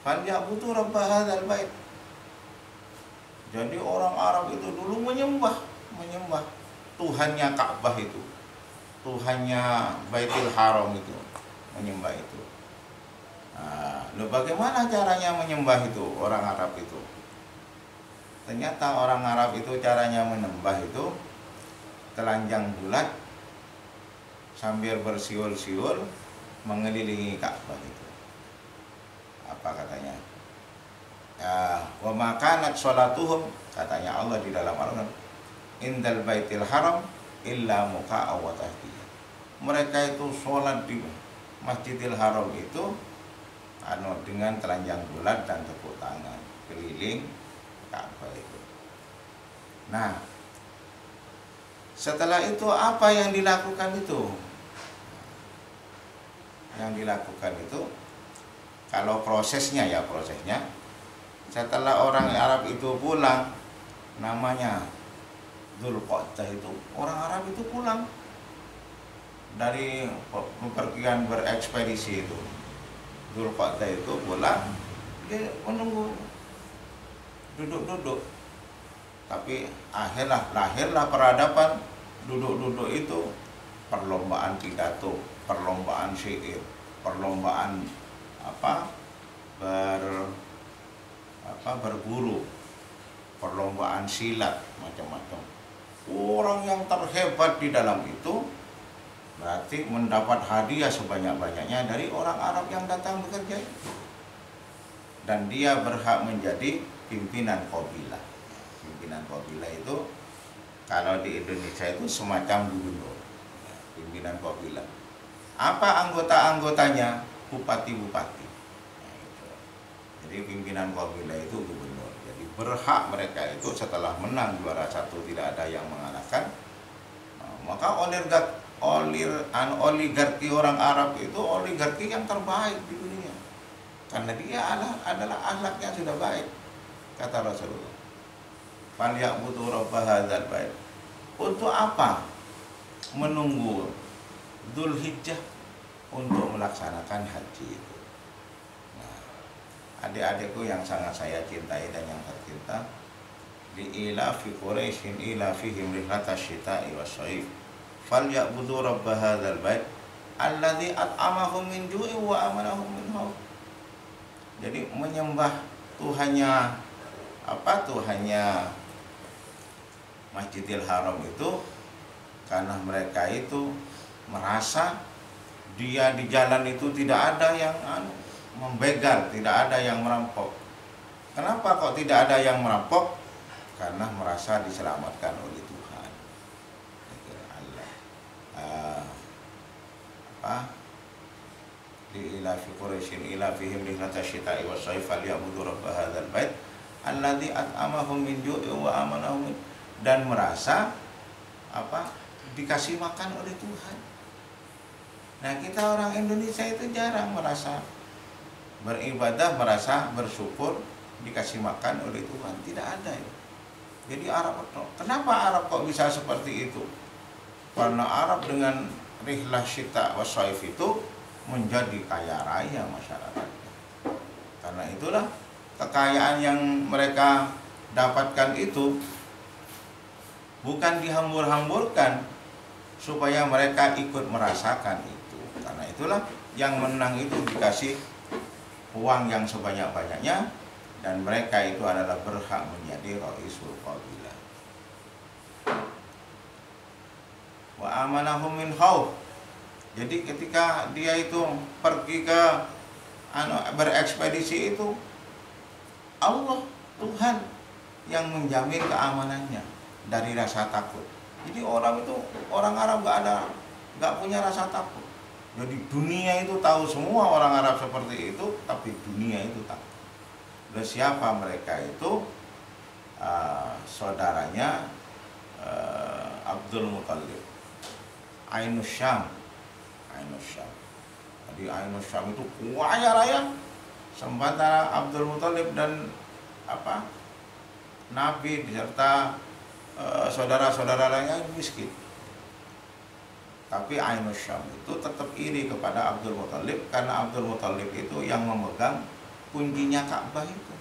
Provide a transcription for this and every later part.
falyabudu rabb hadzal bait. Jadi orang Arab itu dulu menyembah Tuhannya Ka'bah itu, Tuhannya Baitul Haram itu, menyembah itu. Nah, bagaimana caranya menyembah itu orang Arab itu? Ternyata orang Arab itu caranya menyembah itu telanjang bulat sambil bersiul-siul mengelilingi Ka'bah itu. Apa katanya? Ya, wa makanat sholatuhum, katanya Allah di dalam Al-Qur'an, indal baitil haram illa muka'a wa tasbih. Mereka itu sholat di Masjidil Haram itu dengan telanjang bulat dan tepuk tangan keliling Ka'bah itu. Nah, setelah itu apa yang dilakukan itu? Yang dilakukan itu, kalau prosesnya, setelah orang Arab itu pulang, namanya Dzulqa'dah itu, orang Arab itu pulang dari bepergian berekspedisi itu. Dzulqa'dah itu pulang, dia menunggu, duduk-duduk. Tapi lahirlah peradaban duduk-duduk itu, perlombaan pidato, perlombaan syair, perlombaan berburu, perlombaan silat, macam-macam. Orang yang terhebat di dalam itu berarti mendapat hadiah sebanyak-banyaknya dari orang Arab yang datang bekerja. Dan dia berhak menjadi pimpinan qabilah. Pimpinan qabilah itu kalau di Indonesia itu semacam gubernur. Pimpinan qabilah. Apa anggota-anggotanya? Bupati-bupati. Jadi pimpinan qabilah itu gubernur. Jadi berhak mereka itu setelah menang juara satu tidak ada yang mengalahkan. Maka oligarki orang Arab itu oligarki yang terbaik di dunia. Karena dia adalah akhlaknya sudah baik. Kata Rasulullah, falyabudu rabb hadzal bait. Untuk apa? Menunggu Dzulhijjah untuk melaksanakan haji itu. Nah, adik-adikku yang sangat saya cintai dan yang tercinta, li'ila fi Quraisyin ila fihim rihlatash syita'i wash-shaif falyabudu rabb hadzal bait alladzi at'amahum min ju'in wa amanahum min khauf. Jadi menyembah Tuhannya Masjidil Haram itu karena mereka itu merasa dia di jalan itu tidak ada yang membegal, tidak ada yang merampok. Kenapa kok tidak ada yang merampok? Karena merasa diselamatkan oleh Tuhan. Di ila fi Quraisyin ila fihim rihlatash syita'i wash-shaif falyabudu rabb hadzal bait alladzi at'amahum min ju'in wa amanahum, dan merasa dikasih makan oleh Tuhan. Nah, kita orang Indonesia itu jarang merasa beribadah, merasa bersyukur dikasih makan oleh Tuhan. Tidak ada ya. Jadi kenapa Arab kok bisa seperti itu? Karena Arab dengan rihlah syita wash-shaif itu menjadi kaya raya masyarakat. Karena itulah kekayaan yang mereka dapatkan itu bukan dihambur-hamburkan supaya mereka ikut merasakan itu. Karena itulah yang menang itu dikasih uang yang sebanyak-banyaknya, dan mereka itu adalah berhak menjadi Raisul Qabilah. Wa amanahum min khauf. Jadi ketika dia itu pergi ke berekspedisi itu, Allah Tuhan yang menjamin keamanannya dari rasa takut. Jadi orang Arab nggak punya rasa takut. Jadi dunia itu tahu semua orang Arab seperti itu, tapi dunia itu takut. Dan siapa mereka itu? Saudaranya Abdul Muthalib, Ainus Syam. Jadi Ainus Syam itu kaya raya, sementara Abdul Muthalib dan Nabi beserta saudara-saudara lainnya miskin. Tapi Ainus Syam itu tetap iri kepada Abdul Muthalib karena Abdul Muthalib itu yang memegang kuncinya Ka'bah itu.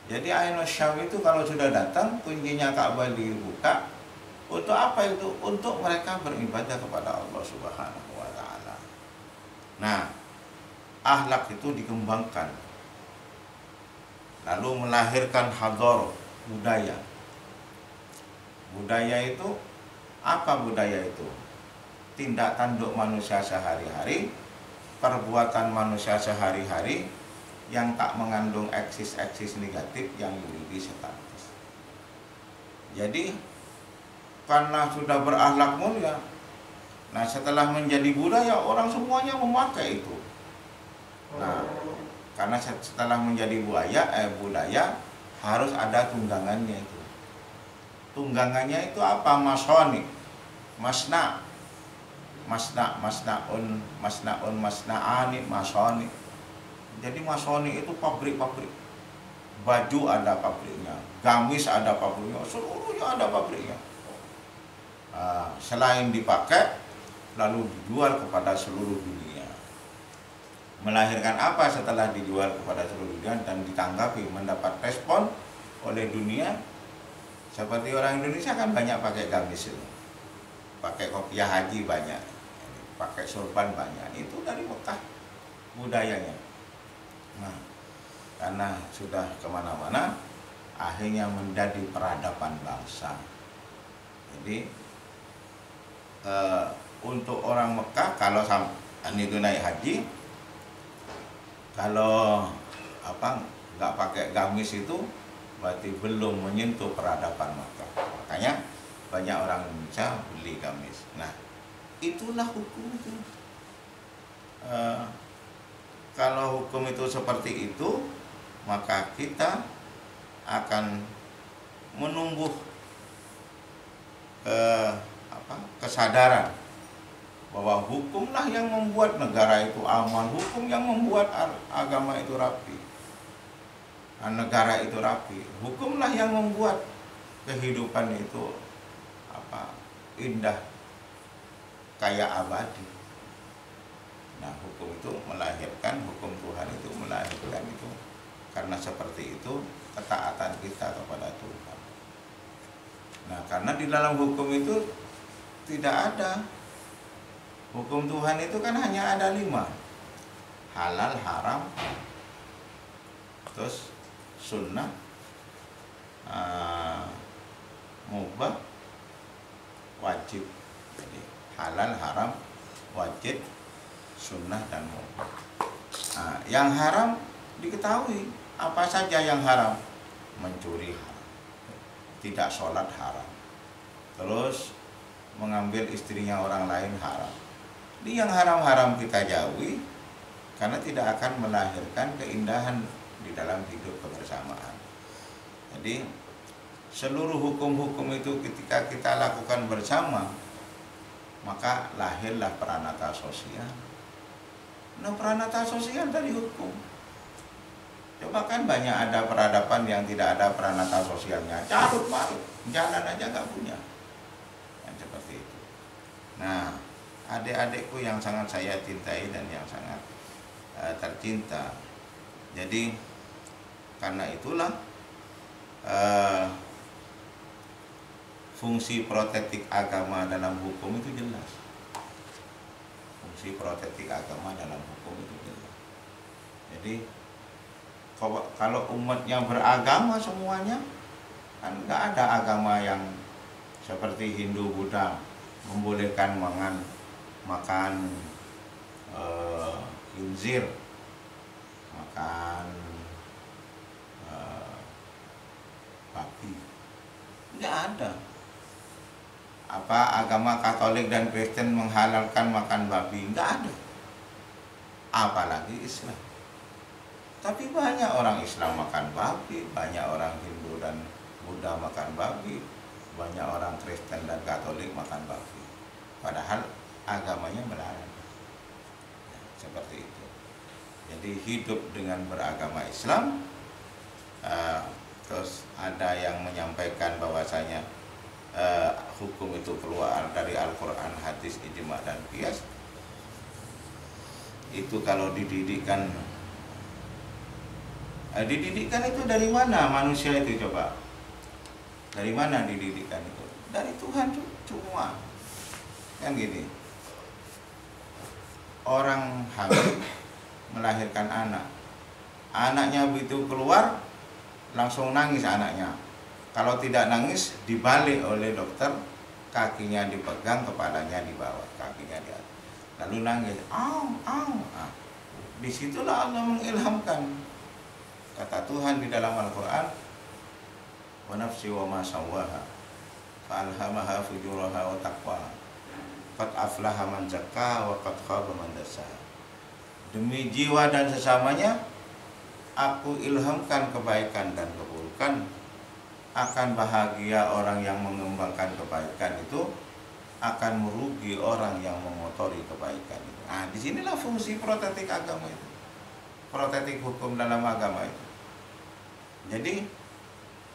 Jadi Ainus Syam itu kalau sudah datang, kuncinya Ka'bah dibuka. Untuk apa itu? Untuk mereka beribadah kepada Allah Subhanahu wa taala. Nah, akhlak itu dikembangkan. Lalu melahirkan hadar, budaya. Budaya itu apa budaya itu? Tindak tanduk manusia sehari-hari, perbuatan manusia sehari-hari yang tak mengandung eksis-eksis negatif yang yuridis statis. Jadi karena sudah berakhlak mulia, nah setelah menjadi budaya orang semuanya memakai itu. Nah, karena setelah menjadi budaya harus ada tunggangannya itu. Tunggangannya itu apa? Masoni, masnaun, masnaani, masoni. Jadi masoni itu pabrik-pabrik. Baju ada pabriknya, gamis ada pabriknya, seluruhnya ada pabriknya. Selain dipakai, lalu dijual kepada seluruh dunia. Melahirkan apa setelah dijual kepada seluruh dunia dan ditanggapi, mendapat respon oleh dunia? Seperti orang Indonesia kan banyak pakai gamis itu, pakai kopiah haji banyak, pakai sorban banyak. Itu dari Mekah budayanya. Nah, karena sudah kemana-mana, akhirnya menjadi peradaban bangsa. Jadi untuk orang Mekah kalau itu naik haji, kalau nggak pakai gamis itu berarti belum menyentuh peradaban Mekah. Makanya banyak orang Indonesia beli gamis. Nah, itulah hukum itu. Kalau hukum itu seperti itu, maka kita akan menumbuh kesadaran bahwa hukumlah yang membuat negara itu aman, hukum yang membuat agama itu rapi, negara itu rapi, hukumlah yang membuat kehidupan itu indah, kaya abadi. Nah, hukum itu melahirkan, hukum Tuhan itu melahirkan itu. Karena seperti itu ketaatan kita kepada Tuhan. Nah, karena di dalam hukum itu tidak ada. Hukum Tuhan itu kan hanya ada 5. Halal, haram, terus sunnah, mubah, wajib. Jadi halal, haram, wajib, sunnah, dan mubah. Nah, yang haram diketahui. Apa saja yang haram? Mencuri haram, tidak sholat haram, terus mengambil istrinya orang lain haram. Ini yang haram-haram kita jauhi, karena tidak akan melahirkan keindahan di dalam hidup kebersamaan. Jadi seluruh hukum-hukum itu ketika kita lakukan bersama, maka lahirlah peranata sosial. Nah, peranata sosial dari hukum. Coba kan banyak ada peradaban yang tidak ada peranata sosialnya, carut marut, jalan aja nggak punya. Yang seperti itu. Nah, adik-adikku yang sangat saya cintai dan yang sangat tercinta. Jadi karena itulah fungsi protektif agama dalam hukum itu jelas. Fungsi protektif agama dalam hukum itu jelas. Jadi kalau umatnya beragama semuanya, kan nggak ada agama yang seperti Hindu, Buddha membolehkan makan khinzir, makan babi. Nggak ada. Apa agama Katolik dan Kristen menghalalkan makan babi? Nggak ada. Apalagi Islam. Tapi banyak orang Islam makan babi, banyak orang Hindu dan Buddha makan babi, banyak orang Kristen dan Katolik makan babi. Padahal agamanya melarang. Seperti itu. Jadi hidup dengan beragama Islam, terus ada yang menyampaikan bahwasanya hukum itu keluar dari Al-Quran, hadis, ijma, dan qiyas. Itu kalau dididikkan Dididikan itu dari mana manusia itu coba? Dari mana dididikan itu? Dari Tuhan cuma. Kan gini. Orang hamil melahirkan anak. Anaknya begitu keluar langsung nangis anaknya. Kalau tidak nangis dibalik oleh dokter, kakinya dipegang, kepalanya di bawah, kakinya di atas. Lalu nangis, au, au. Nah, disitulah Allah mengilhamkan. Kata Tuhan di dalam Al-Quran, wa nafsi wa ma sawwaha fa alhamaha fujuraha wa taqwaha qad aflaha man zakkaha wa qad khaba man dassaha. Demi jiwa dan sesamanya aku ilhamkan kebaikan dan keburukan, akan bahagia orang yang mengembangkan kebaikan itu, akan merugi orang yang mengotori kebaikan itu. Nah, disinilah fungsi protetik agama itu, protetik hukum dalam agama itu. Jadi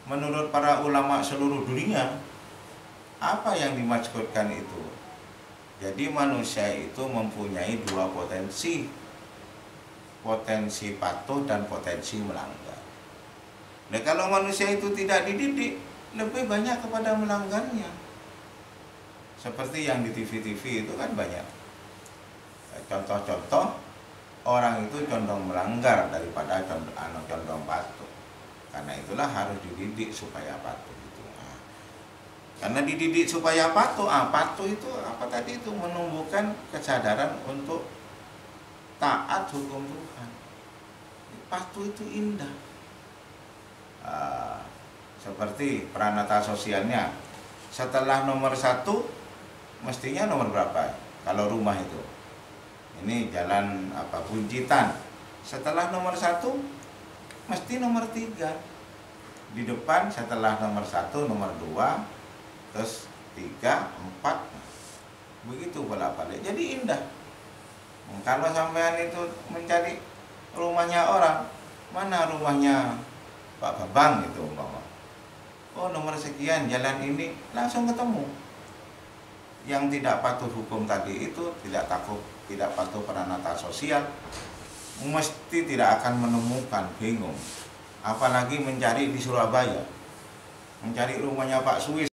menurut para ulama seluruh dunia, apa yang dimaksudkan itu? Jadi manusia itu mempunyai dua potensi, potensi patuh dan potensi melanggar. Nah, kalau manusia itu tidak dididik, lebih banyak kepada melanggarnya. Seperti yang di TV-TV itu kan banyak contoh-contoh orang itu condong melanggar daripada condong patuh. Karena itulah harus dididik supaya patuh itu. Nah, karena dididik supaya patuh, patuh itu apa tadi itu? Menumbuhkan kesadaran untuk taat hukum Tuhan. Patuh itu indah. Seperti peranata sosialnya, setelah nomor 1 mestinya nomor berapa? Kalau rumah itu, ini jalan Buncitan, setelah nomor 1 mesti nomor 3 di depan, setelah nomor 1 nomor 2, terus 3, 4, begitu bolak-balik. Jadi indah. Kalau sampean itu mencari rumahnya orang, mana rumahnya Pak Babang itu umpama, oh nomor sekian jalan ini, langsung ketemu. Yang tidak patuh hukum tadi itu, tidak patuh peranata sosial, mesti tidak akan menemukan, bingung. Apalagi mencari di Surabaya, mencari rumahnya Pak Suis